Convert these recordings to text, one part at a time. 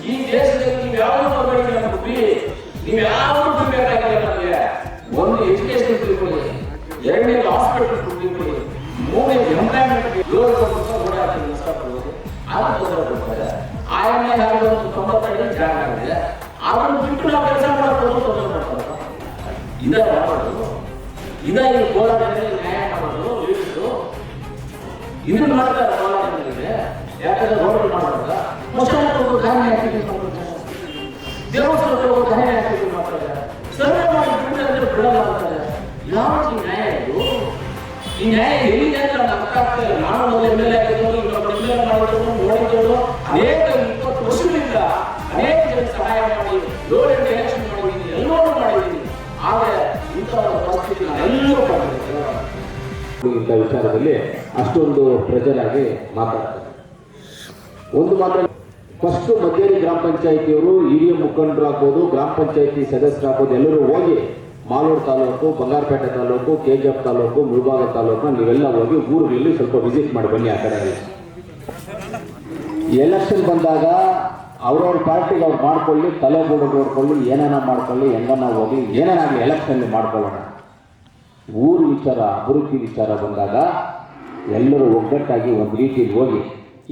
ಈ ದೇಶದಲ್ಲಿ ನೀವು ಯಾವುದು ಬರಬೇಕಿಲ್ಲ ಬುದ್ಧಿ, ನೀವು ಯಾವುದು ಬೇಕಾಗಿಲ್ಲ. ನಮಗೆ ಒಂದು ಎಜುಕೇಶನ್ ತಿಳ್ಕೊಳ್ಳಿ, ಎರಡನೇದು ಹಾಸ್ಪಿಟಲ್ ತಿಳ್ಕೊಳ್ಳಿ, ಮೂರನೇದು ಎಂಪ್ಲಾಯ್ಮೆಂಟ್ಗೆ ಲೋನ್ ಕೊಟ್ಟು ಓಡಾಡ್ತೀವಿ ನಷ್ಟಪಡುವುದು ಅದು ತೊಂದರೆ ಕೊಡ್ತಾರೆ. ಆಯಮ್ಮ ಯಾರು 90 ಜಾಗ ಇದೆ, ಅದನ್ನು ಬಿಟ್ಟು ನಾವು ಕೆಲಸ ಮಾಡೋದು ತೊಂದರೆ ಮಾಡ್ತಾರೆ. ಇದೇ ಮಾಡೋದು, ಇದೇ ಈ ಹೋರಾಟದಲ್ಲಿ ನ್ಯಾಯ ಮಾಡೋದು ಲೀಡರ್ಸು ಇದನ್ನು ಮಾಡ್ತಾರೆ. ಹೋರಾಟದಲ್ಲಿ ಯಾಕಂದ್ರೆ ಹೋರಾಟ ಮಾಡೋದ ಮಸ್ತಾನಕ್ಕೆ ಧಾನ್ಯ ಹಾಕಿದ್ದು ಮಾಡ್ತಾರೆ, ದೇವಸ್ಥಾನಕ್ಕೆ ಹೋಗೋ ಧಾನ್ಯ ಹಾಕಿದ್ದು ಮಾಡ್ತಾರೆ, ಸರ್ವೆ ಮಾಡಿ ಬಿಡಂದ್ರೆ ಬಿಡ ಮಾಡ್ತಾರೆ. ಯಾವ ಈ ನ್ಯಾಯ ಇದು? ಈ ನ್ಯಾಯ ಎಲ್ಲಿದೆ ಅಂತ ನಮ್ಗೆ ಅರ್ಥ ಆಗ್ತಾ ಇಲ್ಲ. ನಾನು ಮೊದಲು MLA ಆಗಿದ್ದವರು, ಇನ್ನೊಬ್ಬರು MLA ಮಾಡಿದವರು, ನೋಡಿದವರು ಅನೇಕ 20 ವರ್ಷಗಳಿಂದ ಅನೇಕ ಜನ ಸಹಾಯ ಮಾಡಿ 7 ಎಲೆಕ್ಷನ್ ಮಾಡಿದ್ದೀನಿ, ಎಲ್ಲರೂ ಮಾಡಿದ್ದೀನಿ. ಆದರೆ ಇಂಥ ಪರಿಸ್ಥಿತಿ ಎಲ್ಲರೂ ಇಂಥ ವಿಚಾರದಲ್ಲಿ ಅಷ್ಟೊಂದು ಪ್ರೆಜರಾಗಿ ಮಾತಾಡ್ತಾರೆ. ಒಂದು ಮಾತ್ರ ಫಸ್ಟ್ ಮದ್ದೇರಿ ಗ್ರಾಮ ಪಂಚಾಯಿತಿಯವರು ಹಿರಿಯ ಮುಖಂಡರು ಆಗ್ಬೋದು, ಗ್ರಾಮ ಪಂಚಾಯಿತಿ ಸದಸ್ಯರಾಗ್ಬೋದು, ಎಲ್ಲರೂ ಹೋಗಿ ಮಾಲೂರು ತಾಲೂಕು, ಬಂಗಾರಪೇಟೆ ತಾಲೂಕು, KGF ತಾಲೂಕು, ಮುಳಬಾಗ ತಾಲೂಕು ನೀವೆಲ್ಲ ಹೋಗಿ ಊರುಗಳಲ್ಲಿ ಸ್ವಲ್ಪ ವಿಸಿಟ್ ಮಾಡಿ ಬನ್ನಿ. ಆ ಕಡೆ ಎಲೆಕ್ಷನ್ ಬಂದಾಗ ಅವ್ರವ್ರ ಪಾರ್ಟಿಗೆ ಅವ್ರು ಮಾಡ್ಕೊಳ್ಳಿ, ತಲೆಗೂಡು ನೋಡ್ಕೊಳ್ಳಿ, ಏನೇನ ಮಾಡ್ಕೊಳ್ಳಿ, ಹೆಂಗನ್ನ ಹೋಗಿ ಏನೇನಾಗಲಿ ಎಲೆಕ್ಷನ್ ಮಾಡ್ಕೊಳ್ಳೋಣ. ಊರು ವಿಚಾರ, ಅಭಿವೃದ್ಧಿ ವಿಚಾರ ಬಂದಾಗ ಎಲ್ಲರೂ ಒಗ್ಗಟ್ಟಾಗಿ ಒಂದು ರೀತಿಯಲ್ಲಿ ಹೋಗಿ,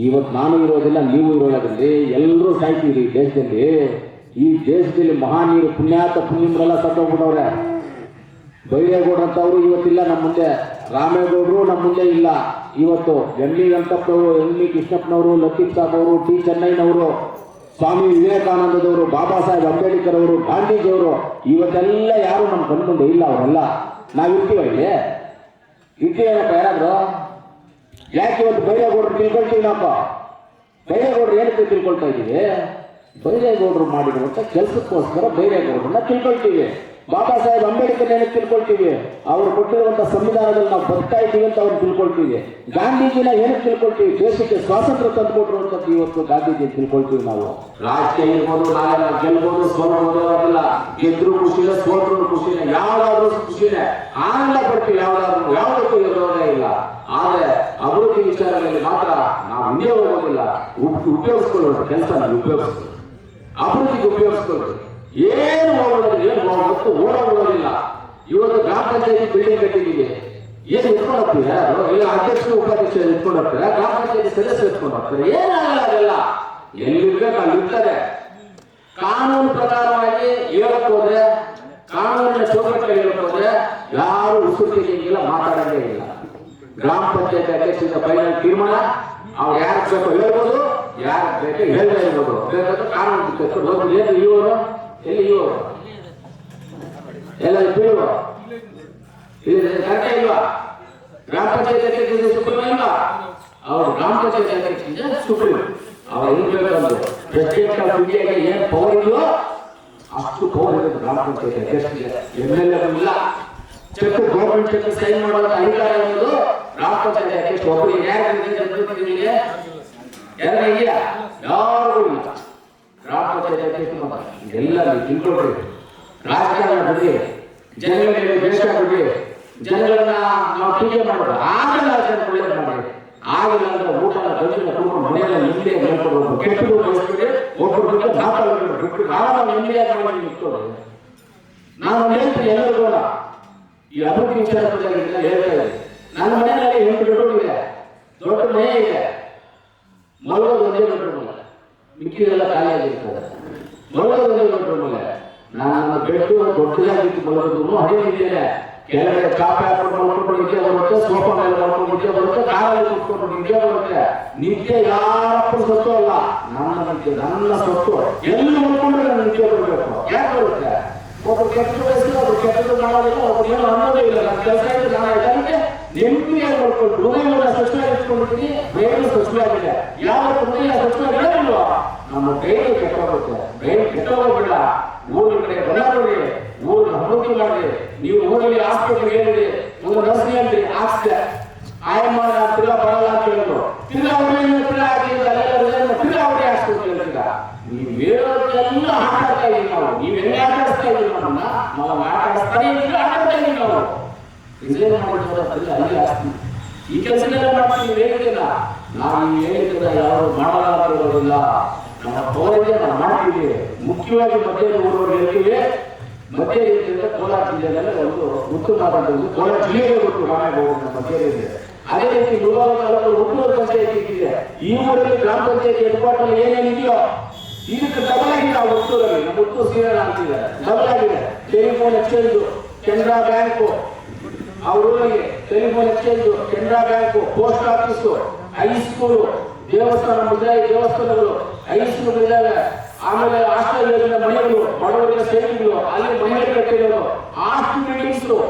ಇವತ್ತು ನಾನು ಇರೋದಿಲ್ಲ, ನೀವು ಇರೋದ್ರಲ್ಲಿ ಎಲ್ಲರೂ ಸಾಯ್ತೀರಿ ದೇಶದಲ್ಲಿ. ಈ ದೇಶದಲ್ಲಿ ಮಹಾನೀರು ಪುಣ್ಯಮರೆಲ್ಲ ಸತ್ತೋಗ್ಬಿಟ್ಟವ್ರೆ. ಬೈರೇಗೌಡ್ರಂತವ್ರು ಇವತ್ತಿಲ್ಲ ನಮ್ಮ ಮುಂದೆ, ರಾಮೇಗೌಡರು ನಮ್ಮ ಮುಂದೆ ಇಲ್ಲ ಇವತ್ತು. ಎಂ.ವಿ. ವೆಂಕಟಪ್ಪನವರು, ಎಂ.ವಿ. ಕೃಷ್ಣಪ್ಪನವರು, ಲತೀಫ್ ಸಾಬ್ ಅವರು, ಟಿ. ಚೆನ್ನೈನವರು, ಸ್ವಾಮಿ ವಿವೇಕಾನಂದದವರು, ಬಾಬಾ ಸಾಹೇಬ್ ಅಂಬೇಡ್ಕರ್ ಅವರು, ಗಾಂಧೀಜಿಯವರು ಇವತ್ತೆಲ್ಲ ಯಾರು ನಮ್ಮ ಕಣ್ಮುಂದೆ ಇಲ್ಲ. ಅವರೆಲ್ಲ ನಾವಿರ್ತೀವ ಇಲ್ಲಿ, ಇರ್ತೀವೇನಪ್ಪ ಯಾರಾದ್ರು? ಯಾಕೆ ಇವತ್ತು ಬೈರೇಗೌಡರು ತಿಳ್ಕೊಳ್ತೀವಿ? ನಾವು ಬೈರೇಗೌಡರು ಏನಕ್ಕೆ ತಿಳ್ಕೊಳ್ತಾ ಇದ್ದೀವಿ? ಬೈರೇಗೌಡರು ಮಾಡಿರುವಂಥ ಕೆಲಸಕ್ಕೋಸ್ಕರ ಬೈರೇಗೌಡರನ್ನ ತಿಳ್ಕೊಳ್ತೀವಿ. ಬಾಬಾ ಸಾಹೇಬ್ ಅಂಬೇಡ್ಕರ್ ಏನಕ್ಕೆ ತಿಳ್ಕೊಳ್ತೀವಿ? ಅವರು ಕೊಟ್ಟಿರುವಂಥ ಸಂವಿಧಾನದಲ್ಲಿ ನಾವು ಬದುಕ್ತಾ ಇದ್ದೀವಿ ಅಂತ ಅವ್ರು ತಿಳ್ಕೊಳ್ತೀವಿ. ಗಾಂಧೀಜಿನ ಏನಕ್ಕೆ ತಿಳ್ಕೊಳ್ತೀವಿ? ದೇಶಕ್ಕೆ ಸ್ವಾತಂತ್ರ್ಯ ತಂದುಕೊಟ್ಟಿರುವಂಥದ್ದು ಇವತ್ತು ಗಾಂಧೀಜಿ ತಿಳ್ಕೊಳ್ತೀವಿ ನಾವು. ರಾಜಕೀಯ ಇರ್ಬೋದು, ನಾವೆಲ್ಲ ಗೆಲ್ಬೋದು, ಸೋಲ್ಬೋದು, ಅವೆಲ್ಲ ಗೆದ್ರು ಖುಷಿನ, ಸೋಲ್ರು ಖುಷಿನ, ಯಾವ್ದಾದ್ರು ಖುಷಿನೇ, ಆನಂದ ಪಡ್ತೀವಿ. ಯಾವುದಕ್ಕೂ ವಿರೋಧ ಇಲ್ಲ. ಆದರೆ ಅಭಿವೃದ್ಧಿ ವಿಚಾರಗಳಲ್ಲಿ ಮಾತ್ರ ನಾವು ಹಿಂದೆ ಹೋಗೋದಿಲ್ಲ. ಉಪಯೋಗಿಸ್ಕೊಳ್ಳೋಣ, ಕೆಲಸ ಉಪಯೋಗಿಸ್ಕೊಳ್ಳಿ, ಅಭಿವೃದ್ಧಿಗೆ ಉಪಯೋಗಿಸ್ಕೊಳ್ಳಿ. ಏನು ಹೋಗೋದಿಲ್ಲ, ಏನು ಹೋಗೋದು ಓಡೋದಿಲ್ಲ. ಇವತ್ತು ಗ್ರಾಮ ಪಂಚಾಯತಿ ಬಿಲ್ಡಿಂಗ್ ಕಟ್ಟಿದ್ದೀವಿ, ಏನು ಇಟ್ಕೊಂಡು ಹೋಗ್ತೀವಿ? ಇಲ್ಲ ಅಧ್ಯಕ್ಷರು ಉಪಾಧ್ಯಕ್ಷರು ಇಟ್ಕೊಂಡು ಹೋಗ್ತಾರೆ, ಗ್ರಾಮ ಪಂಚಾಯತಿ ಸದಸ್ಯರು ಇಟ್ಕೊಂಡು ಹೋಗ್ತಾರೆ. ಏನಾಗಲ್ಲ, ಅದೆಲ್ಲ ಎಲ್ಲಿರ್ಬೇಕು ಅಲ್ಲಿ ಇರ್ತಾರೆ. ಕಾನೂನು ಪ್ರಕಾರವಾಗಿ ಹೇಳಕ್ ಹೋದ್ರೆ, ಕಾನೂನಿನ ಚೌಕಟ್ಟಲ್ಲಿ ಹೇಳಕ್ ಹೋದ್ರೆ ಯಾರು ಉಸಿರು ತೆಗೆಯಂಗಿಲ್ಲ, ಮಾತಾಡೋದೇ ಇಲ್ಲ. ಗ್ರಾಮ ಪಂಚಾಯತಿ ಅಧ್ಯಕ್ಷರಿಂದ ಫೈನಲ್ ತೀರ್ಮಾನ. ಅವ್ರು ಯಾರು ಬೇಕೋ ಹೇಳ್ಬೋದು, ಯಾರು ಬೇಕೋ ಹೇಳ್ತಾ ಇರ್ಬೋದು. ಬೇಕಾದ್ರೆ ಕಾನೂನು ಏನು ಇವರು ಎಲ್ಲಿ ಇವರು ಎಲ್ಲ ಬೀಳುವ ಕರೆಕ್ಟ್ ಇಲ್ವಾ? ಗ್ರಾಮ ಪಂಚಾಯತಿ ಅಧ್ಯಕ್ಷ ಸುಪ್ರೀಂ ಇಲ್ವಾ? ಅವರು ಗ್ರಾಮ ಪಂಚಾಯತಿ ಅಧ್ಯಕ್ಷ ಸುಪ್ರೀಂ. ಅವ್ರು ಏನು ಬೇಕಂದ್ರು ಪ್ರೆಸಿಡೆಂಟ್ ಆಫ್ ಇಂಡಿಯಾಗೆ ಏನು ಪವರ್ ಇಲ್ವೋ ಅಷ್ಟು ಪವರ್ ಇರುತ್ತೆ ಗ್ರಾಮ ಪಂಚಾಯತಿ ಅಧ್ಯಕ್ಷರಿಗೆ. MLA ಇಲ್ಲ, ಚೆಕ್ ಗೌರ್ಮೆಂಟ್ ಚೆಕ್ ಸೈನ್ ಮಾಡುವಂತ ಅಧಿಕಾರ ಇರೋದು ಗ್ರಾಮ ಪಂಚಾಯತಿ ಅಧ್ಯಕ್ಷ ಒಬ್ಬರಿಗೆ. ಯಾರಿಗಿದೆಯಾ? ಯಾರಿಗೂ ಇಲ್ಲ. ಗ್ರಾಮ ಪಂಚಾಯತಿ ಅಧ್ಯಕ್ಷ ಇದೆಲ್ಲ ತಿಳ್ಕೊಳ್ರಿ. ರಾಜಕಾರಣ ಬಗ್ಗೆ ಜನಗಳ ಮೇಲೆ ದ್ವೇಷ ಬಗ್ಗೆ ಜನಗಳನ್ನ ನಾವು ಟೀಕೆ ಮಾಡೋದು ಆಗಲ್ಲ. ಒಳ್ಳೇದು ಮಾಡಿ ಆಗಿಲ್ಲ ಅಂದ್ರೆ ಊಟ ಗಂಜಿನ ಕುಡ್ಕೊಂಡು ಮನೆಯಲ್ಲ ನಿಂದೆ ಹೇಳ್ಕೊಡ್ಬೇಕು. ಕೆಟ್ಟದು ಬಯಸ್ಬಿಡಿ, ಒಬ್ಬರು ಬಿಟ್ಟು ಮಾತಾಡಬೇಕು. ನಾವು ನೆಮ್ಮದಿಯಾಗಿ ಮಾಡಿ ನಿಂತ್ಕೊಳ್ಳೋದು. ನಾನು ಹೇಳ್ತೀನಿ ಎಲ್ಲರಿಗೂ ಈ ಅಭಿವೃದ್ಧಿ ವಿಚಾರದಲ್ಲಿ ಹೇಳ್ತಾ ಇದ್ದೀನಿ. ನನ್ನ ಮನೆಯಲ್ಲಿ 8 ಬೆಡ್ರೂಮ್ ಇದೆ, ದೊಡ್ಡ ಮನೆ ಇದೆ, ಮಲಗೋದು ಒಂದೇ ಬೆಡ್ರೂಮ್ ಅಲ್ಲ, ಮಿಕ್ಕಿದೆಲ್ಲ ಖಾಲಿಯಾಗಿರ್ತದೆ. ಮಲಗೋದು ಒಂದೇ ಬೆಡ್ರೂಮ್ ಅಲ್ಲ. ನಾನು ಬೆಡ್ಡು ದೊಡ್ಡದಾಗಿತ್ತು ಮಲಗೋದು ಅದೇ ರೀತಿಯೇ. ಕೆಳಗಡೆ ಚಾಪೆ ಹಾಕೊಂಡು ಮಲ್ಕೊಂಡು ನಿದ್ದೆ ಬರುತ್ತೆ, ಸೋಫಾ ಮೇಲೆ ಮಲ್ಕೊಂಡು ನಿದ್ದೆ ಬರುತ್ತೆ, ಕಾರಲ್ಲಿ ಕುತ್ಕೊಂಡು ನಿದ್ದೆ ಬರುತ್ತೆ. ನಿದ್ದೆ ಯಾರಪ್ಪನ ಸೊತ್ತು ಅಲ್ಲ, ನನ್ನ ನಿದ್ದೆ, ನನ್ನ ಸೊತ್ತು. ಎಲ್ಲಿ ಮಲ್ಕೊಂಡ್ರೆ ನನ್ನ ನಿದ್ದೆ ಬರಬೇಕು. ಯಾಕೆ ಬರುತ್ತೆ? ಒಬ್ಬರು ಕೆಟ್ಟದ್ದು ಬಯಸಿಲ್ಲ, ಒಬ್ರು ಕೆಟ್ಟದ್ದು ಮಾಡೋದಿಲ್ಲ, ಒಬ್ರು ಏನು ಅನ್ನೋದೇ ಇಲ್ಲ. ನನ್ನ ಕೆಲಸ ಇದೆ, ನಾನು ಇದಕ್ಕೆ ನೆಮ್ಮದಿಯಾಗಿ ಮಾಡ್ಕೊಂಡು ಹೃದಯವನ್ನು ಸ್ವಚ್ಛವಾಗಿ ಇಟ್ಕೊಂಡಿದ್ದೀನಿ, ಬೇಗ ಸ್ವಚ್ಛವಾಗಿದೆ. ಯಾವ ಹೃದಯ ಸ್ವಚ್ಛವಾಗಿಲ್ಲ ಇಲ್ವಾ? ನಮ್ಮ ಕೈಗೆ ಕೆಟ್ಟೋಗುತ್ತೆ. ಕೈ ಕೆಟ್ಟೋಗ್ಬಿಡ. ಊರ ಕಡೆ ಬರೋರಿ, ಊರಿನ ಅಭಿವೃದ್ಧಿ ಮಾಡಿ. ನೀವು ಊರಲ್ಲಿ ಹಾಸ್ಪಿಟಲ್ ಹೇಳಿರಿ, ಒಂದು ನರ್ಸಿಂಗ್ ಅಂತ ಹಾಕ್ಸಿದೆ, ಆಯಮ್ಮ ತಿರ್ಗಾ ಬರಲ್ಲ ಅಂತ ಹೇಳಿದ್ರು. ತಿರ್ಗಾ ಅವ್ರಿಗೆ ತಿರ್ಗಾ ಅವ್ರಿಗೆ ಹಾಸ್ಪಿಟಲ್ ಹೇಳ್ತೀರ. ನೀವು ಹೇಳೋದೆಲ್ಲ ಆಟಾಡ್ತಾ ಇದೀವಿ ನಾವು. ನೀವು ಹೆಂಗೆ ಆಟಾಡಿಸ್ತಾ ಇದೀವಿ ನಮ್ಮನ್ನ? ನಾವು ಆಟಾಡಿಸ್ತಾ ಇದ್ದೀವಿ, ಆಟಾಡ್ತಾ ಇದೀವಿ ನಾವು. ಇದೇನು ಮಾಡಿದ್ರೆ ಅಲ್ಲಿ ಆಸ್ತಿ ಈ ಕೆಲಸನೆಲ್ಲ ಮಾಡ್ತೀವಿ. ಹೇಳಿದಿಲ್ಲ ನಾವು ಹೇಳಿದ್ರೆ ಯಾರು ಮಾಡಲ್ಲ ಅಂತ ಹೇಳೋದಿಲ್ಲ. ನಮ್ಮ ಪವರಿಗೆ ನಾವು ಮಾಡ್ತೀವಿ. ಮುಖ್ಯವಾಗಿ ಮಧ್ಯ ಊರವರು ಹೇಳ್ತೀವಿ, ಮಧ್ಯ ರೀತಿಯಿಂದ ಕೋಲಾರ ಜಿಲ್ಲೆಯಲ್ಲಿ ಒಂದು ಉತ್ತಮವಾದಂಥದ್ದು ಕೋಲಾರ ಜಿಲ್ಲೆಗೆ ಗೊತ್ತು ರಾಮೇಗೌಡ ಮಧ್ಯ ಇದೆ. ಅದೇ ರೀತಿ ಮುಳಬಾಗ ತಾಲೂಕು ಹುಟ್ಟೂರು ಪಂಚಾಯತಿ ಇದೆ. ಈ ಊರಲ್ಲಿ ಗ್ರಾಮ ಪಂಚಾಯತಿ ಹೆಡ್ಕ್ವಾರ್ಟರ್ ಏನೇನಿದೆಯೋ ಇದಕ್ಕೆ ಡಬಲ್ ಆಗಿದೆ. ಆ ಹುಟ್ಟೂರಲ್ಲಿ ನಮ್ಮ ಹುಟ್ಟೂರು ಸೀನಿಯರ್ ಅಂತಿದೆ, ಡಬಲ್ ಆಗಿದೆ. ಟೆಲಿಫೋನ್ ಎಕ್ಸ್ಚೇಂಜ್, ಕೆನರಾ ಬ್ಯಾಂಕು, ಆ ಊರಲ್ಲಿ telephone exchange, Canara bank, post office, high school, ದೇವಸ್ಥಾನ, ಮುಜಾಯಿ ದೇವಸ್ಥಾನಗಳು, ಹೈಸ್ಕೂಲ್ಗಳಿದ್ದಾವೆ. ಆಮೇಲೆ ಹಾಸ್ಟೆಲ್ ಮನೆಗಳು, ಬಡವರಿಗೆ ಸೇವೆಗಳು, ಅಲ್ಲಿ ಮನೆ ಕಟ್ಟಿರೋದು, ಹಾಸ್ಟೆಲ್ ಬಿಲ್ಡಿಂಗ್ಸ್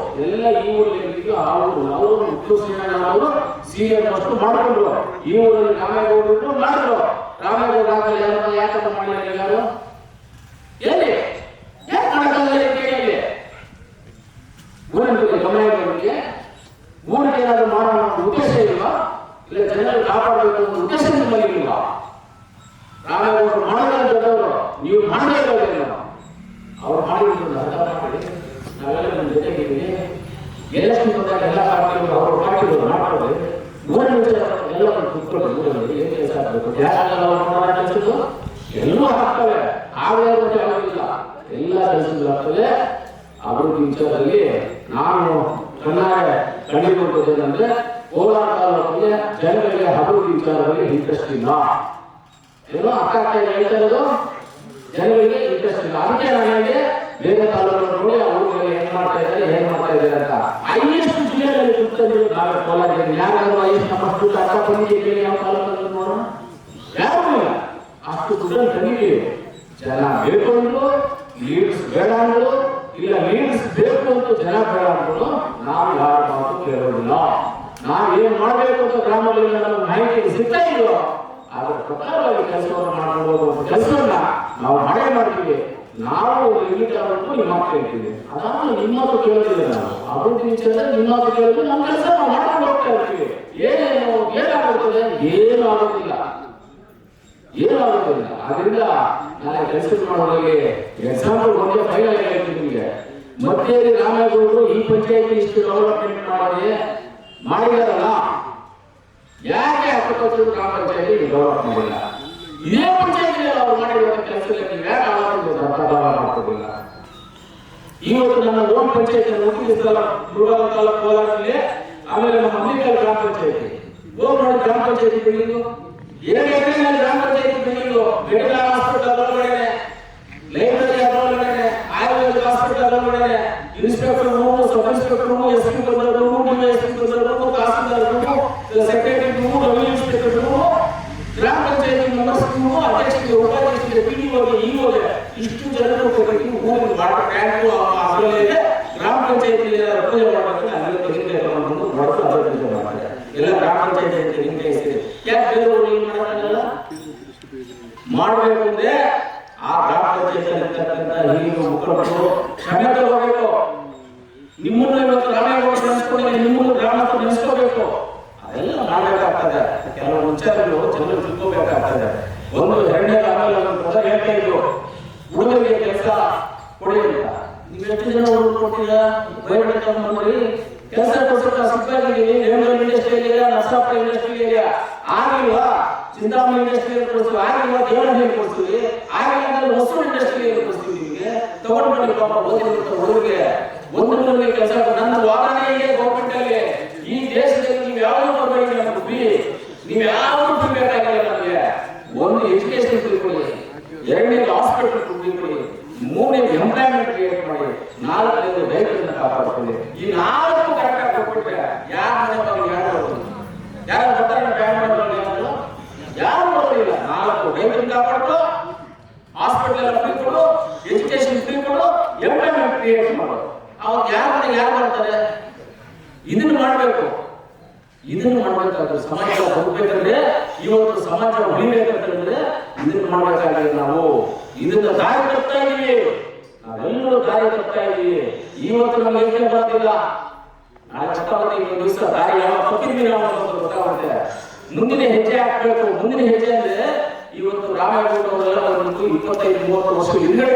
ಎಲ್ಲ ಈ ಊರಲ್ಲಿ ಆ ಊರು ಅವರು ಅವರು ಸೀನಿಯರ್ ಅಷ್ಟು ಮಾಡಿಕೊಂಡ್ರು. ಈ ಊರಲ್ಲಿ ರಾಮೇಗೌಡರು ಮಾಡಿದ್ರು. ರಾಮೇಗೌಡ ಯಾಕಂತ ಮಾಡಿಲ್ಲ ಯಾರು ಎಲ್ಲಿ ಯಾಕೆ ಮಾಡಕ್ಕಾಗಲ್ಲ ಕೇಳಿ. ಊರಿನ ಬಗ್ಗೆ ಗಮನ ಇರೋರಿಗೆ ಊರಿಗೆ ಏನಾದ್ರು ಮಾಡೋಣ ಉದ್ದೇಶ ಇಲ್ವಾ? ಇಲ್ಲ ಜನರು ಕಾಪಾಡಬೇಕು ಅನ್ನೋ ಉದ್ದೇಶ ನಿಮ್ಮಲ್ಲಿ ಇಲ್ವಾ? ರಾಮೇಗೌಡರು ಮಾಡಿದ ದೊಡ್ಡವರು, ನೀವು ಮಾಡದೇ ಇರೋದಿಲ್ಲ. ಅವ್ರು ಮಾಡಿದ್ರು ಮಾಡಿ ನಾವೆಲ್ಲ ನಮ್ಮ ಜೊತೆಗಿದ್ದೀವಿ. ಎಲೆಕ್ಷನ್ ಬಂದಾಗ ಎಲ್ಲ ಪಾರ್ಟಿಗಳು ಅವರು ಪಾರ್ಟಿಗಳು ಮಾಡ್ಕೊಳ್ಳಿ. ಊರಿನ ವಿಚಾರ ಎಲ್ಲ ಕುತ್ಕೊಳ್ಳಿ. ಊರಲ್ಲಿ ಏನ್ ಕೆಲಸ ಆಗಬೇಕು, ಕೆಲಸದ್ದು ಎಲ್ಲೂ ಆಗ್ತವೆ. ಆಗದೇ ಇರೋದು ಯಾವುದಿಲ್ಲ, ಎಲ್ಲ ಕೆಲಸಗಳು ಆಗ್ತವೆ. ಅಭಿವೃದ್ಧಿ ವಿಚಾರದಲ್ಲಿ ನಾನು ಚೆನ್ನಾಗಿ ಕಂಡುಕೊಂಡದ್ದೇನೆಂದ್ರೆ ಕೋಲಾರ ತಾಲೂಕಿಗೆ ಜನರಿಗೆ ಅಭಿವೃದ್ಧಿ ವಿಚಾರದಲ್ಲಿ ಇಂಟ್ರೆಸ್ಟ್ ಇಲ್ಲ. ಏನೋ ಅಕ್ಕ ಹೇಳ್ತಾ ಇರೋದು ಜನಗಳಿಗೆ ಇಂಟ್ರೆಸ್ಟ್ ಇಲ್ಲ. ಅದಕ್ಕೆ ನನಗೆ ಬೇರೆ ತಾಲೂಕನ್ನು ನೋಡಿ ಅವ್ರಿಗೆ ಏನ್ ಮಾಡ್ತಾ ಇದ್ದಾರೆ ಅಂತ ಹೈಯೆಸ್ಟ್ ಜಿಲ್ಲೆಯಲ್ಲಿ ಕೂತ್ಕೊಂಡು ನಾವು ಕೋಲಾರ ಯಾರು ಹೈಯೆಸ್ಟ್ ನಮ್ಮಷ್ಟು ಅಕ್ಕ ಬಂದಿದ್ದೀವಿ ಯಾವ ತಾಲೂಕಲ್ಲಿ ನೋಡೋಣ, ಯಾರು ಇಲ್ಲ. ಅಷ್ಟು ದುಡ್ಡನ್ನು ತಂದಿದ್ದೀವಿ. ಜನ ಬೇಕು ಅಂದ್ರು, ಲೀಡರ್ಸ್ ಬೇಡ ಅಂದ್ರು, ಇಲ್ಲ ಲೀಡರ್ಸ್ ಬೇಕು ಅಂತ ಜನ ಬೇಡ ಅಂದ್ರು ನಾವು ಯಾರು ಮಾತು ಕೇಳೋದಿಲ್ಲ. ನಾವು ಏನ್ ಮಾಡ್ಬೇಕು ಅಂತ ಗ್ರಾಮದಲ್ಲಿ ನಮಗೆ ಮಾಹಿತಿ ಸಿಗ್ತಾ ಇಲ್ವೋ ಅದರ ಪ್ರಕಾರವಾಗಿ ಕೆಲಸವನ್ನು ಮಾಡ್ಕೊಂಡು ಹೋಗುವಂತ ಕೆಲಸವನ್ನ ನಾವು ಮಾಡ್ತೀವಿ. ನಾವು ಇಲ್ಲಿವರೆಗೂ ನಿಮ್ಮ ಮಾತು ಕೇಳ್ತೀವಿ. ಅದಾದ್ಮೇಲೆ ನಿಮ್ಮ ಮಾತು ಕೇಳೋದಿಲ್ಲ. ನಾವು ಅಭಿವೃದ್ಧಿ ವಿಚಾರದಲ್ಲಿ ನಿಮ್ಮ ಮಾತು ಕೇಳೋದು, ನಮ್ಮ ಕೆಲಸ ನಾವು ಮಾಡ್ಕೊಂಡು ಹೋಗ್ತಾ ಇರ್ತೀವಿ. ಏನಾಗುತ್ತದೆ? ಏನು ಆಗೋದಿಲ್ಲ, ಏನು ಆಗೋದಿಲ್ಲ. ಅದರಿಂದ ನಾನು ಕೆಲಸ ಮಾಡೋದ್ರಲ್ಲಿ ಎಕ್ಸಾಂಪಲ್ ಒಂದೇ ಫೈನಲ್ ಹೇಳ್ತೀನಿ ನಿಮಗೆ. ಮತ್ತೇರಿ ರಾಮೇಗೌಡರು ಈ ಪಂಚಾಯತಿ ಇಷ್ಟು ಡೆವಲಪ್ಮೆಂಟ್ ಮಾಡಿದಾರಲ್ಲ, ಯಾಕೆ 10 ಗ್ರಾಮ ಪಂಚಾಯತಿ ಡೆವಲಪ್ ಮಾಡಿಲ್ಲ? ಇದೇ ಪಂಚಾಯತಿ ಅವ್ರು ಮಾಡಿರುವ ಕೆಲಸದಲ್ಲಿ ಯಾಕೆ ಮಾಡ್ಕೋದಿಲ್ಲ? ಇವತ್ತು ನನ್ನ ಓನ್ ಪಂಚಾಯತಿ ಮುಖ್ಯಸ್ಥಳ ಮುಳಬಾಗ ತಾಲೂಕು ಕೋಲಾರದಲ್ಲಿ, ಆಮೇಲೆ ನಮ್ಮ ಅಂಬಿಕಲ್ ಗ್ರಾಮ ಪಂಚಾಯತಿ ಓನ್ ಮಾಡಿ ಗ್ರಾಮ ಪಂಚಾಯತಿ ಬಿಲ್ಡಿಂಗು 7 ಎಕರೆನಲ್ಲಿ ಗ್ರಾಮ ಪಂಚಾಯತಿ ಬಿಲ್ಡಿಂಗು, ಮೆಡಿಕಲ್ ಹಾಸ್ಪಿಟಲ್ ಅದರೊಳಗಡೆ, ಲೈಬ್ರರಿ ಅದರೊಳಗಡೆ, ಆಯುರ್ವೇದ ಹಾಸ್ಪಿಟಲ್ ಅದರೊಳಗಡೆ, inspector room, sub inspector room, SP ಬಂದರ್ ರೂಮು, ಡಿವೈಎಸ್ಪಿ ಬಂದರ್ ರೂಮು, ತಹಸೀಲ್ದಾರ್ room, secretary room, revenue inspector room, ಗ್ರಾಮ ಪಂಚಾಯತಿ ಮೆಂಬರ್ಸ್ ರೂಮು, ಅಧ್ಯಕ್ಷರಿಗೆ, ಉಪಾಧ್ಯಕ್ಷರಿಗೆ, ಪಿಡಿಒಗೆ, ಇಒಗೆ ಇಷ್ಟು ಜನರು ಕೊಟ್ಟು ಊರಿನ ವಾಟರ್ ಟ್ಯಾಂಕು ಅದರಲ್ಲಿದೆ. ಗ್ರಾಮ ಪಂಚಾಯತಿ ಉಪಯೋಗ ಮಾಡಬೇಕು ಅಲ್ಲಿಂದ ತೆಗೆದುಕೊಂಡು ಮಾಡೋದು ಅಭಿವೃದ್ಧಿ ಮಾಡ್ತಾರೆ. ಎಲ್ಲ ಗ್ರಾಮ ಪಂಚಾಯತಿ ಹಿಂದೆ ಯಾಕೆ ಬೇರೆಯವರು ಏನು ಮಾಡೋಕ್ಕಾಗಲ್ಲ? ಮಾಡಬೇಕು ಅಂದ್ರೆ ಆ ಗ್ರಾಮ ಪಂಚಾಯತಿಯಲ್ಲಿರ್ತಕ್ಕಂಥ ಹಿರಿಯ ಮುಖಂಡರು ಕ್ಷಮೆ ತಗೋಬೇಕು. ನಿಮ್ಮನ್ನು ಇವತ್ತು ರಾಮೇಗೌಡ ನೆನೆಸ್ಕೊಂಡು ನಿಮ್ಮನ್ನು ಗ್ರಾಮಕ್ಕೆ ನೆನೆಸ್ಕೋಬೇಕು. ಅದೆಲ್ಲ ಮಾಡಬೇಕಾಗ್ತದೆ. ಕೆಲವು ವಿಚಾರಗಳು ಜನರು ತಿಳ್ಕೋಬೇಕಾಗ್ತದೆ. ಒಂದು ಎರಡನೇ ಆಮೇಲೆ ಒಂದು ಪದ ಹೇಳ್ತಾ ಇದ್ರು, ಹುಡುಗರಿಗೆ ಕೆಲಸ ಕೊಡಿ ಅಂತ. ನೀವು ಎಷ್ಟು ಜನ ಹುಡುಗರು ಕೊಟ್ಟಿದ್ದೀರಾ? ಬಯೋಡೇಟಾ ಮಾಡಿ ಕೆಲಸ ಕೊಟ್ಟು ಸಿಕ್ಕಾಗಿದ್ದೀವಿ. ರೇಣುಗಲ್ industrial area, Narasapura industrial area ಆಗಿಲ್ವಾ? ಚಿಂತಾಮಣಿ ಇಂಡಸ್ಟ್ರಿಯಲ್ ಕೊಡ್ತೀವಿ, ಆಗಿಲ್ವಾ? ದೇವನಹಳ್ಳಿ ಕೊಡ್ತೀವಿ, ಆಗಿಲ್ಲ ಅಂದ್ರೆ ಹೊಸೂರು ಇಂಡಸ್ಟ್ರಿಯಲ್ ಕೊಡ್ತೀವಿ. ನಿಮಗೆ ತಗೊಂಡು ಬನ್ನಿ ಪಾಪ ಓದಿರುವಂತ ಹುಡುಗರಿಗೆ ಒಂದು ಕೆಲಸ. ನನ್ನ ವಾದನೆ ಇದೆ ಗೌರ್ಮೆಂಟ್ ಅಲ್ಲಿ, ಈ ದೇಶದಲ್ಲಿ ನೀವು ಯಾವುದು ಬರಬೇಕು ನಮಗೆ, ನೀವು ಯಾವುದು ಬೇಕಾಗಿಲ್ಲ ನಮಗೆ. ಒಂದು ಎಜುಕೇಶನ್ ತಿಳ್ಕೊಳ್ಳಿ, ಎರಡನೇದು ಹಾಸ್ಪಿಟಲ್ ತಿಳ್ಕೊಳ್ಳಿ, ಮೂರನೇದು ಎಂಪ್ಲಾಯ್ಮೆಂಟ್ ಕ್ರಿಯೇಟ್ ಮಾಡಿ, ನಾಲ್ಕನೇದು ರೈತರನ್ನ ಕಾಪಾಡ್ಕೊಳ್ಳಿ. ಈ 4 ಕರೆಕ್ಟಾಗಿ ಕೊಟ್ಬಿಟ್ರೆ ಯಾರು ಬರ್ತಾರೆ? ಯಾರು ಬರೋದಿಲ್ಲ. 4 ರೈತರನ್ನ ಕಾಪಾಡ್ಕೊ, ಹಾಸ್ಪಿಟಲ್ ಫ್ರೀ ಕೊಡು, ಎಜುಕೇಶನ್ ಫ್ರೀ ಕೊಡು, ಎಂಪ್ಲಾಯ್ಮೆಂಟ್ ಕ್ರಿಯೇಟ್ ಮಾಡೋದು. ಅವಾಗ ಯಾರು ಮಾಡ್ತಾರೆ? ಇದನ್ನು ಮಾಡಬೇಕು. ಇದನ್ನು ಮಾಡಬೇಕಾದ್ರೆ ಸಮಾಜ ಬದುಕಬೇಕಂದ್ರೆ, ಇವತ್ತು ಸಮಾಜ ಉಳಿಬೇಕಂತಂದ್ರೆ ಇದನ್ನು ಮಾಡಬೇಕಾಗಿದೆ. ನಾವು ಇದನ್ನ ದಾರಿ ತಪ್ತಾ ಇದೀವಿ, ನಾವೆಲ್ಲರೂ ದಾರಿ ತಪ್ತಾ ಇದೀವಿ. ಇವತ್ತು ನಮ್ಗೆ ಯೋಚನೆ ಬರ್ತಿಲ್ಲ, ನಾಳೆ ಗೊತ್ತಾಗುತ್ತೆ. ಇನ್ನೊಂದು ದಿವಸ ದಾರಿ ಯಾವ ತಪ್ಪಿದ್ವಿ ನಾವು ಗೊತ್ತಾಗುತ್ತೆ. ಮುಂದಿನ ಹೆಜ್ಜೆ ಹಾಕ್ಬೇಕು. ಮುಂದಿನ ಹೆಜ್ಜೆ ಅಂದ್ರೆ ಇವತ್ತು ರಾಮೇಗೌಡ ಅವರೆಲ್ಲ ಬಂದು 25-30 ವರ್ಷ ಹಿಂದೆ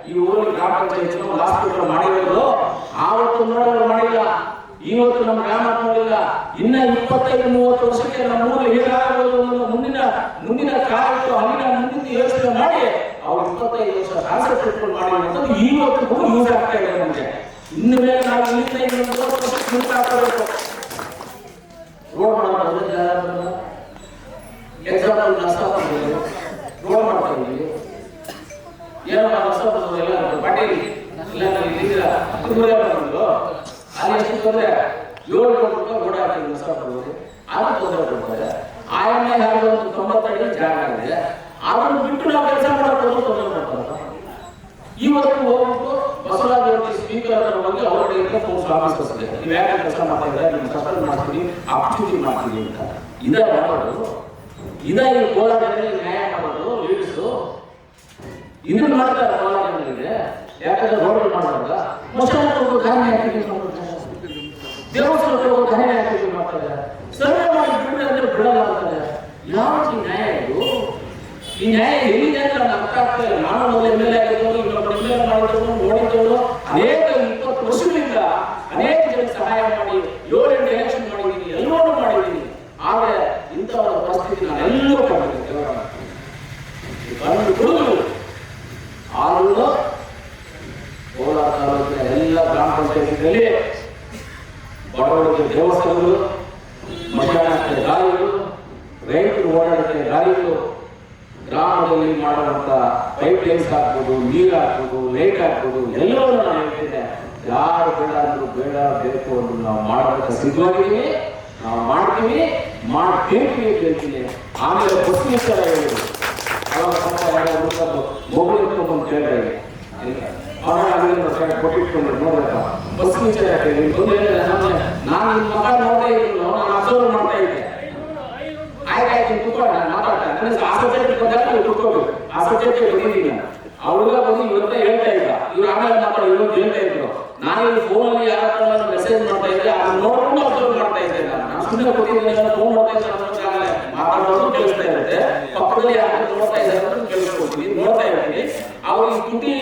ಈ ಊರಲ್ಲಿ ಗ್ರಾಮ ಪಂಚಾಯತ್ ಹಾಸ್ಪಿಟಲ್ ಮಾಡಿರೋದು ಆವತ್ತು ನೋಡೋರು ಮಾಡಿಲ್ಲ. ಇವತ್ತು ನಮ್ಮ ಗ್ರಾಮ ನೋಡಿಲ್ಲ, ಇನ್ನ 25-30 ವರ್ಷಕ್ಕೆ ನಮ್ಮ ಊರಲ್ಲಿ ಹೇಗಾಗಬಹುದು ಅನ್ನೋ ಮುಂದಿನ ಕಾಲಕ್ಕೆ ಅಲ್ಲಿನ ಮುಂದಿನ ಯೋಚನೆ ಮಾಡಿ ಅವ್ರು 25 ವರ್ಷ ಕಾನ್ಸೆಪ್ಟ್ ಇಟ್ಕೊಂಡು ಮಾಡಿರುವಂಥದ್ದು ಇವತ್ತು ಕೂಡ ಯೂಸ್ ಆಗ್ತಾ ಇದೆ ನಮಗೆ. ಇನ್ನು ಮೇಲೆ ನಾವು ಇಲ್ಲಿಂದ ಮುಂದೆ ಹಾಕಬೇಕು. ರೋಡ್ ಮಾಡೋದು ಎಕ್ಸಾಂಪಲ್ ನಷ್ಟಪಡಿಸೋದು, ರೋಡ್ ಮಾಡ್ತಾ ಇದ್ದೀವಿ, ಏನೋ ನಷ್ಟಪಡಿಸೋದು ಎಲ್ಲ ಪಾಟೀಲ್ ಎಲ್ಲ ಬಂದು ಅಲ್ಲಿ ಎಷ್ಟು ತೊಂದರೆ 7 ಕೋಟಿ ರೂಪಾಯಿ ರೋಡ್ ಹಾಕಿ ನಷ್ಟಪಡೋದು, ಅದು ತೊಂದರೆ ಕೊಡ್ತಾರೆ. ಆಯಮ್ಮ ಯಾರು 90 ಅಡಿ ಜಾಗ ಇದೆ, ಅದನ್ನು ಬಿಟ್ಟು ನಾವು ಕೆಲಸ ಮಾಡೋದು ತೊಂದರೆ ಮಾಡ್ತಾರೆ. ಇವತ್ತು ಹೋಗ್ಬಿಟ್ಟು ಬಸವರಾಜ್ ಅವರಿಗೆ ಸ್ಪೀಕರ್ ಬಂದು ಅವರಿಗೆ ಪೋಸ್ಟ್ ಆಫೀಸ್ ಇದೆ, ನೀವು ಯಾಕೆ ಕೆಲಸ ಮಾಡ್ತಾ ಇದ್ದಾರೆ, ನಿಮ್ಮ ಸಸ್ಪೆಂಡ್ ಮಾಡ್ತೀವಿ, ಅಪ್ಚೂಟಿ ಮಾಡ್ತೀವಿ ಅಂತ ಇದೇ ಮಾಡೋದು. ಇದೇ ಈ ಕೋಲಾರದಲ್ಲಿ ನ್ಯಾಯ ಮಾಡೋದು ಲೀಡರ್ಸು ಇದನ್ನು ಮಾಡ್ತಾರೆ ಕೋಲಾರಗಳಿಗೆ. ಯಾಕಂದ್ರೆ ರೋಡ್ ಮಾಡುವಾಗ ಮಸ್ತಾಗಿ ಧಾನ್ಯ ದೇವಸ್ಥಾನಕ್ಕೆ ಹೋಗೋ ಧಾನ್ಯ ಹಾಕಿ ಮಾಡ್ತಾರೆ, ಸರ್ವೆ ಮಾಡಿ ಬಿಡಲಿ ಅಂದ್ರೆ ಬಿಡಲ್ಲ ಅಂತಾರೆ. ಯಾವ ನ್ಯಾಯ ಇದು? ಈ ನ್ಯಾಯ ಎಲ್ಲಿದೆ ಅಂತ ನಮ್ಗೆ ಅರ್ಥ ಆಗ್ತಾ ಇಲ್ಲ. ನಾನು ಮೊದಲು MLA ಆಗಿದ್ದವರು, ಇನ್ನೊಬ್ಬರು MLA ಮಾಡಿದವರು, ನೋಡಿದವರು, ಅನೇಕ 20 ವರ್ಷಗಳಿಂದ ಅನೇಕ ಜನ ಸಹಾಯ ಮಾಡಿ 7-8 ಎಲೆಕ್ಷನ್ ಮಾಡಿದ್ದೀನಿ, ಎಲ್ಲವನ್ನೂ ಮಾಡಿದ್ದೀನಿ. ಆದರೆ ಇಂಥ ಒಂದು ಪರಿಸ್ಥಿತಿ ನಾನು ಎಲ್ಲರೂ ಕಂಡಿದ್ದೀನಿ. ಕಂಡು ಕುಡಿದು ಆದರೂ ಕೋಲಾರ ತಾಲೂಕಿನ ಎಲ್ಲ ಗ್ರಾಮ ಪಂಚಾಯತಿಗಳಲ್ಲಿ ಬಡವರಿಗೆ ದೇವಸ್ಥಾನಗಳು, ಮಧ್ಯಾಹ್ನಕ್ಕೆ ದಾರಿಗಳು, ರೈತರು ಓಡಾಡಕ್ಕೆ ದಾರಿಗಳು, ಗ್ರಾಮದಲ್ಲಿ ಮಾಡುವಂತ ಪೈಪ್ ಲೈನ್ಸ್ ಹಾಕ್ಬೋದು, ನೀರು ಹಾಕ್ಬೋದು, ಲೈಟ್ ಹಾಕ್ಬೋದು, ಎಲ್ಲವನ್ನೂ ನಾನು ಹೇಳ್ತೇನೆ. ಯಾರು ಬೇಡ ಅಂದ್ರೂ ಬೇಡ ಬೇಕು ಅಂದ್ರೂ ನಾವು ಮಾಡೋದಕ್ಕೆ ಸಿದ್ಧವಾಗಿದ್ದೀವಿ, ನಾವು ಮಾಡ್ತೀವಿ, ಮಾಡ್ಬೇಕು ಅಂತ ಹೇಳ್ತೀನಿ. ಆಮೇಲೆ ಬಸ್ ವಿಚಾರ ಹೇಳಿದ್ರು, ಅವಾಗ ಮೊಬೈಲ್ ಇಟ್ಕೊಂಡು ಕೇಳಿದೆ, ಕೊಟ್ಟಿಟ್ಕೊಂಡು ನೋಡ್ಬೇಕು ಬಸ್ ವಿಚಾರ ನಾನು ನಿಮ್ಮ ಮಗ ನೋಡ್ತಾ ಇದ್ದೀನಿ, ನಾನು ಅಬ್ಸರ್ವ್ ಮಾಡ್ತಾ ಇದ್ದೆ. ಆಯ್ತಾಯ್ತು ಕೂತ್ಕೊಂಡು ನಾನು ಮಾತಾಡ್ತೇನೆ, ನನಗೆ ಆ ಸಬ್ಜೆಕ್ಟ್ ಬಂದಾಗ ಕೂತ್ಕೋಬೇಕು, ಆ ಸಬ್ಜೆಕ್ಟ್ ಬಂದಿದ್ದೀನಿ. ಅವ್ರಿಗ ಬಂದು ಇವತ್ತೇ ಹೇಳ್ತಾ ಇದ್ದ, ಇವ್ರು ಆಮೇಲೆ ಮಾತಾಡೋ ಇವತ್ತು ಹೇಳ್ತಾ ಇದ್ರು. ನಾನು ಇಲ್ಲಿ ಫೋನಲ್ಲಿ ಯಾರ ಮೆಸೇಜ್ ಮಾಡ್ತಾ ಇದ್ದೆ, ಅದನ್ನ ನೋಡ್ಕೊಂಡು ಅಬ್ಸರ್ವ್ ಮಾಡ್ತಾ ಇದ್ದೆ. ನಾನು ಸುಮ್ಮನೆ ಕೊಟ್ಟಿದ್ದೀನಿ, ಫೋನ್ ಮಾಡ್ತಾ ಇದ್ದೆ, ಮಾತಾಡೋದು ಕೇಳಿಸ್ತಾ ಇರುತ್ತೆ, ಪಕ್ಕದಲ್ಲಿ ಯಾರು ನೋಡ್ತಾ ಇದ್ದಾರೆ ಅಂತ ಕೇಳಿಸ್ಕೊಳ್ತೀನಿ, ನೋಡ್ತಾ ಇರ್ತೀನಿ. ಅವ್ರಿಗೆ ತುಟಿ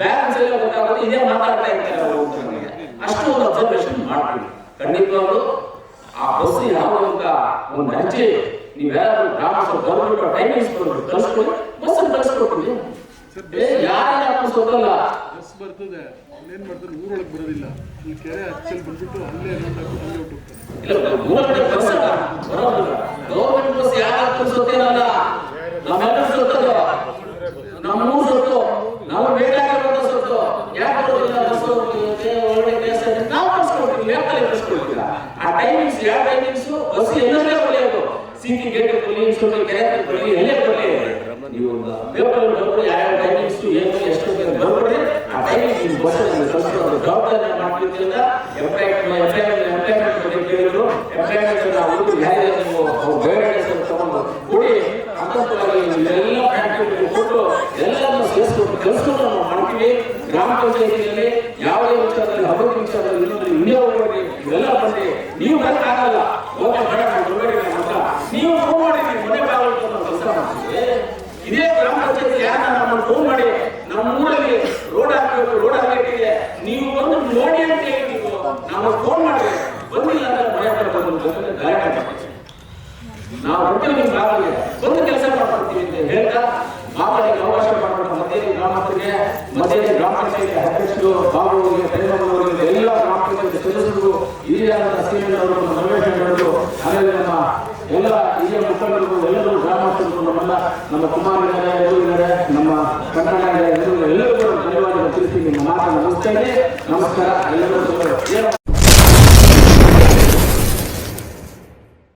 ಬ್ಯಾಲೆನ್ಸ್ ಎಲ್ಲ ಗೊತ್ತಾಗೋದು ಇದೇ ಮಾತಾಡ್ತಾ ಇರ್ತಾರೆ ಅವರು ಅಂತ ನನಗೆ. ಅಷ್ಟು ಒಂದು ಅಬ್ಸರ್ವೇಷನ್ ಮಾಡ್ತೀವಿ. ಖಂಡಿತವಾಗ್ಲು ಆ ಬಸ್ ಯಾವ ಅಂತ ಒಂದು ಹೆಜ್ಜೆ ನೀವ್ಯಾರು ಗ್ರಾಮಸ್ಥರು ಬರ್ಬಿಟ್ಟು ಟೈಮಿಂಗ್ಸ್ ಕಳಿಸ್ಕೊಡಿ, ಬಸ್ ಕಳಿಸ್ಕೊಡ್ತೀವಿ. ಯಾರು ಗೊತ್ತಲ್ಲ, ಬಸ್ ಬರ್ತದೆ, ಏನ್ ಮಾಡ್ತಾರೆ ಊರೊಳಗೆ ಬರೋದಿಲ್ಲ, ಇಲ್ಲಿ ಕೆರೆ ಹಚ್ಚಲ್ಲಿ ಬಂದ್ಬಿಟ್ಟು ಅಲ್ಲೇ ಅಲ್ಲೇ ಗೌರ್ಮೆಂಟ್ ಬಸ್ ಯಾರು ಸೊತ್ತೇನಲ್ಲ, ನಮ್ಮೆಲ್ಲರೂ ಸೊತ್ತದು, ನಮ್ಮ ಊರು ಸೊತ್ತು, ನಾವು ಬೇಕಾಗಿರೋ ಸೊತ್ತು. ಯಾಕೆ ಬರೋದಿಲ್ಲ ಬಸ್ ಒಳ್ಳೆ ಕೆಲಸ ನಾವು ಕಳ್ಸ್ಕೊಡ್ತೀವಿ, ಯಾಕೆ ಕಳ್ಸ್ಕೊಡ್ತೀರ? ಆ ಟೈಮಿಂಗ್ಸ್ ಯಾವ ಟೈಮಿಂಗ್ಸ್ ಬಸ್ ಎಲ್ಲರೇ ಒಳ್ಳೆಯದು, ಸಿಂಗಿ ಗೇಟ್ ಬರಲಿ, ಇನ್ಸ್ಟೋಲ್ ಕೆರೆ ಬರಲಿ, ಎಲ್ಲೇ ಬರಲಿ, ನೀವು ಪೇಪರ್ ಬರ್ಬೋದು, ಯಾವ ಟೈಮಿಂಗ್ಸ್ ಏನು ಎಷ್ಟು ಬರ್ಬೇಡಿ, ಆ ಟೈಮಿಂಗ್ ಬಸ್ ಕಳ್ಸ್ಕೊಂಡು ಜವಾಬ್ದಾರಿ ಮಾಡ್ತಿದ್ರಿಂದ ಎಂಪ್ಲಾಯ್ಮೆಂಟ್ ಬಗ್ಗೆ ಕೇಳಿದ್ರು. ಎಂಪ್ಲಾಯ್ಮೆಂಟ್ ನಾವು ಯಾರು ಗೈಡೆನ್ಸ್ ತಗೊಂಡು ಕೂಡಿ ಅಂತವಾಗಿ ಎಲ್ಲ ಫ್ಯಾಕ್ಟರಿ ಕೊಟ್ಟು ಎಲ್ಲರನ್ನು ಸೇರಿಸ್ಕೊಂಡು ಕೆಲಸವನ್ನು ನಾವು ಮಾಡ್ತೀವಿ. ಗ್ರಾಮ ಪಂಚಾಯತಿಯಲ್ಲಿ ಯಾವುದೇ ವಿಚಾರದಲ್ಲಿ ಅಭಿವೃದ್ಧಿ ವಿಚಾರದಲ್ಲಿ ಇನ್ನೊಂದು ಇಂಡಿಯಾ ಹೋಗಿ ಇವೆಲ್ಲ ಬಂದು ನೀವು ಬರೋಕ್ಕಾಗಲ್ಲ, ನೀವು ಫೋನ್ ಮಾಡಿ ಮನೆ ಬಾಗಿಲು ಕೆಲಸ ಮಾಡ್ತೀವಿ. ಇದೇ ಗ್ರಾಮ ಪಂಚಾಯತಿ ಯಾರನ್ನ ನಮ್ಮನ್ನು ಫೋನ್ ಮಾಡಿ ನಮ್ಮ ಊರಲ್ಲಿ ರೋಡ್ ಹಾಕಬೇಕು, ರೋಡ್ ಆಗಬೇಕಿದೆ, ನೀವು ಬಂದು ನೋಡಿ ಅಂತ ಹೇಳಿ ನೀವು ನಾವು ಫೋನ್ ಮಾಡಿ ಬಂದಿಲ್ಲ ಅಂದ್ರೆ ಮನೆ ಹತ್ರ ಬಂದು ಗಲಾಟೆ ಮಾಡ್ತೀವಿ. ನಾವು ಹೊಟ್ಟೆಗೆ ಬಂದು ಕೆಲಸ ಮಾಡ್ತೀವಿ ಅಂತ ಹೇಳ್ತಾ ಮಾತಾಡಲಿಕ್ಕೆ ಅವಕಾಶ ಮಾಡಿಕೊಟ್ಟ ಮಧ್ಯಾಹ್ನ ಗ್ರಾಮಸ್ಥರಿಗೆ, ಮಧ್ಯಾಹ್ನ ಗ್ರಾಮ ಪಂಚಾಯತಿ ಅಧ್ಯಕ್ಷರು, ಬಾಬುವರಿಗೆ, ತೆಲಂಗಾಣವರಿಗೆ, ಎಲ್ಲ ಗ್ರಾಮ ಪಂಚಾಯತಿ ಸದಸ್ಯರು, ಹಿರಿಯರಾದ ಶ್ರೀಮಂತರು, ನವೇಶರು, ಆಮೇಲೆ ನಮ್ಮ ಎಲ್ಲ ಹಿರಿಯ ಮುಖಂಡರು, ಎಲ್ಲರೂ ಗ್ರಾಮಸ್ಥರು, ನಮ್ಮ ಕುಮಾರಿದ್ದಾರೆ, ಎಲ್ಲರಿದ್ದಾರೆ, ನಮ್ಮ ಕನ್ನಡ ಎಲ್ಲರಿಗೂ ಧನ್ಯವಾದ ತಿಳಿಸಿ ನಿಮ್ಮ ಮಾತನ್ನು ಮುಗಿಸ್ತಾ ಇದ್ದೆ. ನಮಸ್ಕಾರ ಎಲ್ಲರೂ.